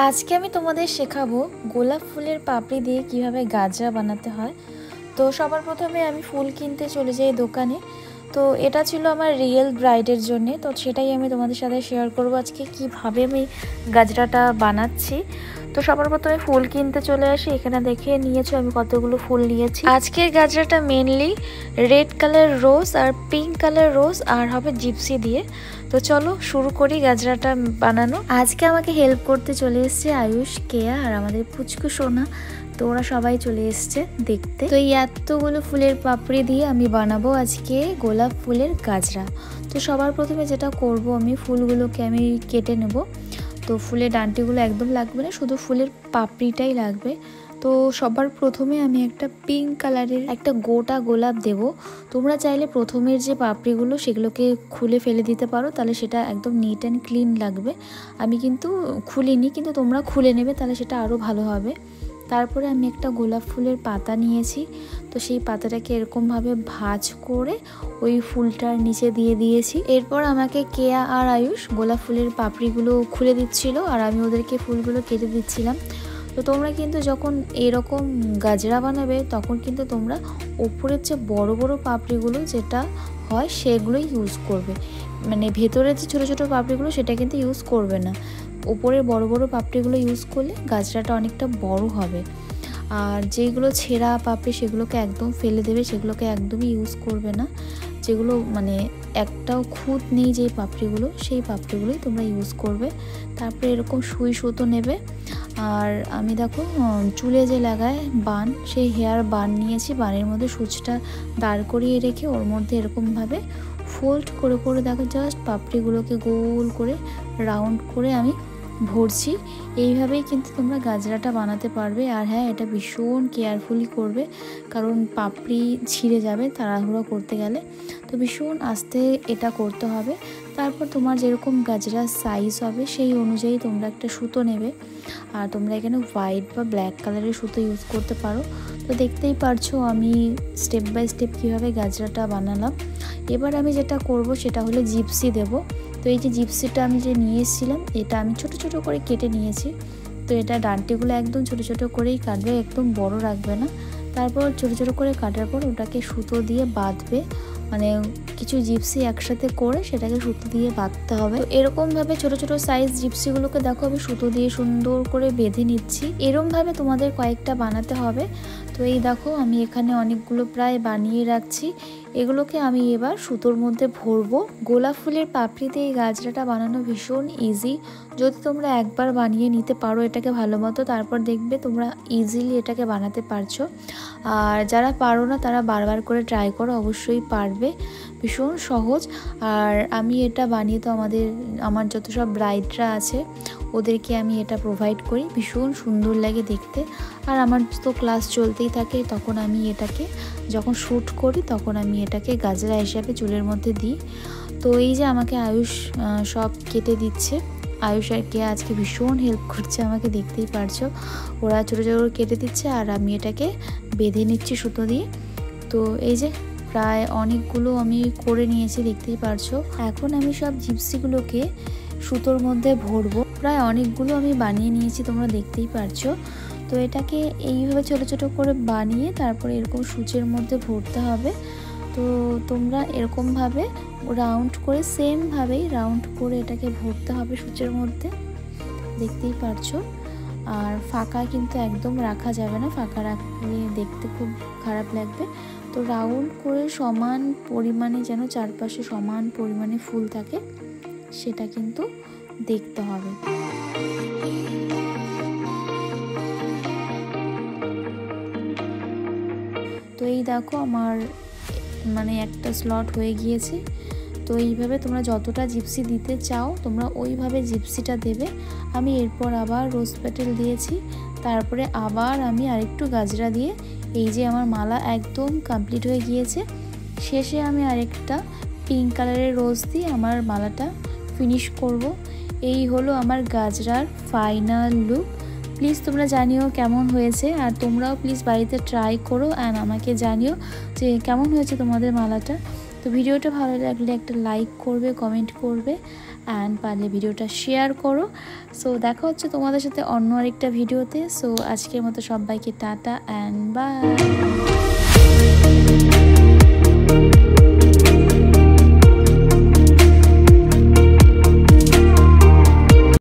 আজকে আমি তোমাদের শেখাবো গোলাপ ফুলের পাপড়ি দিয়ে কিভাবে গাজরা বানাতে হয়। তো সবার প্রথমে আমি ফুল কিনতে চলে যাই দোকানে। তো এটা ছিল আমার রিয়েল ব্রাইডের জন্য, তো সেটাই আমি তোমাদের সাথে শেয়ার করব আজকে কিভাবে আমি গাজরাটা বানাচ্ছি। তো সবার প্রথমে ফুল কিনতে চলে আসি। এখানে দেখে নিয়েছো আমি কতগুলো ফুল নিয়েছি। আজকের গাজরাটা মেনলি রেড কালার রোজ আর পিঙ্ক কালার রোজ আর হবে জিপসি দিয়ে। তো চলো শুরু করি গাজরাটা বানানো। আজকে আমাকে হেল্প করতে চলে এসছে আয়ুষ, কেয়া আর আমাদের পুচকু সোনা। তো ওরা সবাই চলে এসছে দেখতে। তো এই এতগুলো ফুলের পাপড়ি দিয়ে আমি বানাবো আজকে গোলাপ ফুলের গাজরা। তো সবার প্রথমে যেটা করব, আমি ফুলগুলোকে আমি কেটে নেব। তো ফুলের ডান্টিগুলো একদম লাগবে না, শুধু ফুলের পাপড়িটাই লাগবে। তো সবার প্রথমে আমি একটা পিঙ্ক কালারের একটা গোটা গোলাপ দেব। তোমরা চাইলে প্রথমের যে পাপড়িগুলো সেগুলোকে খুলে ফেলে দিতে পারো, তাহলে সেটা একদম নিট অ্যান্ড ক্লিন লাগবে। আমি কিন্তু খুলিনি, কিন্তু তোমরা খুলে নেবে, তাহলে সেটা আরও ভালো হবে। তারপরে আমি একটা গোলাপ ফুলের পাতা নিয়েছি। তো সেই পাতাটাকে এরকমভাবে ভাঁজ করে ওই ফুলটার নিচে দিয়ে দিয়েছি। এরপর আমাকে কেয়া আর আয়ুষ গোলাপ ফুলের পাপড়িগুলো খুলে দিচ্ছিল আর আমি ওদেরকে ফুলগুলো কেটে দিচ্ছিলাম। তো তোমরা কিন্তু যখন এরকম গাজরা বানাবে তখন কিন্তু তোমরা ওপরের যে বড় বড় পাপড়িগুলো যেটা হয় সেগুলোই ইউজ করবে, মানে ভেতরের যে ছোটো ছোটো পাপড়িগুলো সেটা কিন্তু ইউজ করবে না। ওপরের বড় বড় পাপড়িগুলো ইউজ করলে গাজরাটা অনেকটা বড় হবে। আর যেগুলো ছেঁড়া পাপড়ি সেগুলোকে একদম ফেলে দেবে, সেগুলোকে একদমই ইউজ করবে না। যেগুলো মানে একটাও খুঁত নেই যে পাপড়িগুলো, সেই পাপড়িগুলোই তোমরা ইউজ করবে। তারপরে এরকম সুই সুতো নেবে। আর আমি দেখো চুলে যে লাগায় বান, সেই হেয়ার বান নিয়েছি। বানের মধ্যে সুচটা দাঁড় করিয়ে রেখে ওর মধ্যে এরকমভাবে ফোল্ড করে করে দেখো জাস্ট পাপড়িগুলোকে গোল করে রাউন্ড করে আমি ভরছি। এইভাবেই কিন্তু তোমরা গাজরাটা বানাতে পারবে। আর হ্যাঁ, এটা ভীষণ কেয়ারফুলি করবে, কারণ পাপড়ি ছিঁড়ে যাবে তাড়াহুড়ো করতে গেলে। তো ভীষণ আস্তে এটা করতে হবে। তারপর তোমার যেরকম গাজরার সাইজ হবে সেই অনুযায়ী তোমরা একটা সুতো নেবে। আর তোমরা এখানে হোয়াইট বা ব্ল্যাক কালারের সুতো ইউজ করতে পারো। তো দেখতেই পারছো আমি স্টেপ বাই স্টেপ কীভাবে গাজরাটা বানালাম। এবার আমি যেটা করব সেটা হলো জিপসি দেব। তো এই যে জিপসিটা আমি যে নিয়ে এসেছিলাম, এটা আমি ছোট ছোট করে কেটে নিয়েছি। তো এটা ডান্টিগুলো একদম ছোট ছোট করেই কাটবে, একদম বড় রাখবে না। তারপর ছোট ছোট করে কাটার পর ওটাকে সুতো দিয়ে বাঁধবে, মানে কিছু জিপসি একসাথে করে সেটাকে সুতো দিয়ে বাঁধতে হবে। তো এরকমভাবে ছোট ছোট সাইজ জিপসিগুলোকে দেখো আমি সুতো দিয়ে সুন্দর করে বেঁধে নিচ্ছি। এরকমভাবে তোমাদের কয়েকটা বানাতে হবে। তো এই দেখো আমি এখানে অনেকগুলো প্রায় বানিয়ে রাখছি। এগুলোকে আমি এবার সুতোর মধ্যে ভরবো। গোলাপ ফুলের পাপড়ি দিয়ে এই গাজরাটা বানানো ভীষণ ইজি। যদি তোমরা একবার বানিয়ে নিতে পারো এটাকে ভালো মতো, তারপর দেখবে তোমরা ইজিলি এটাকে বানাতে পারছো। আর যারা পারো না তারা বারবার করে ট্রাই করো, অবশ্যই পারবে। ভীষণ সহজ। আর আমি এটা বানিয়ে তো আমার যত সব ব্রাইডরা আছে ওদেরকে আমি এটা প্রোভাইড করি, ভীষণ সুন্দর লাগে দেখতে। আর আমার তো ক্লাস চলতেই থাকে, তখন আমি এটাকে যখন শ্যুট করি তখন আমি এটাকে গাজরা হিসাবে চুলের মধ্যে দিই। তো এই যে আমাকে আয়ুষ সব কেটে দিচ্ছে। আয়ুষ আর কে আজকে ভীষণ হেল্প করছে আমাকে, দেখতেই পারছো। ওরা ছোটো ছোটো কেটে দিচ্ছে আর আমি এটাকে বেঁধে নিচ্ছি সুতো দিয়ে। তো এই যে প্রায় অনেকগুলো আমি করে নিয়েছি, দেখতেই পারছো। এখন আমি সব জিপসিগুলোকে সুতোর মধ্যে ভরবো। প্রায় অনেকগুলো আমি বানিয়ে নিয়েছি, তোমরা দেখতেই পারছো। তো এটাকে এইভাবে ছোট ছোট করে বানিয়ে তারপরে এরকম সূচের মধ্যে ভরতে হবে। তো তোমরা এরকমভাবে রাউন্ড করে সেমভাবেই রাউন্ড করে এটাকে ভরতে হবে সূচের মধ্যে, দেখতেই পারছো। আর ফাঁকা কিন্তু একদম রাখা যাবে না, ফাঁকা রাখলে দেখতে খুব খারাপ লাগবে। তো রাউন্ড করে সমান পরিমাণে যেন চারপাশে সমান পরিমাণে ফুল থাকে সেটা কিন্তু দেখতে হবে। তো এই দেখো আমার মানে একটা স্লট হয়ে গিয়েছে। তো এইভাবে তোমরা যতটা জিপসি দিতে চাও তোমরা ওইভাবে জিপসিটা দেবে। আমি এরপর আবার রোজ পেটেল দিয়েছি, তারপরে আবার আমি আরেকটু গাজরা দিয়ে এই যে আমার মালা একদম কমপ্লিট হয়ে গিয়েছে। শেষে আমি আরেকটা পিঙ্ক কালারের রোজ দিয়ে আমার মালাটা ফিনিশ করব। এই হলো আমার গাজরার ফাইনাল লুক। প্লিজ তোমরা জানিও কেমন হয়েছে, আর তোমরাও প্লিজ বাড়িতে ট্রাই করো অ্যান্ড আমাকে জানিও যে কেমন হয়েছে তোমাদের মালাটা। তো ভিডিওটা ভালো লাগলে একটা লাইক করবে, কমেন্ট করবে অ্যান্ড পারলে ভিডিওটা শেয়ার করো। সো দেখা হচ্ছে তোমাদের সাথে অন্য আরেকটা ভিডিওতে। সো আজকের মতো সবাইকে টাটা অ্যান্ড বাই।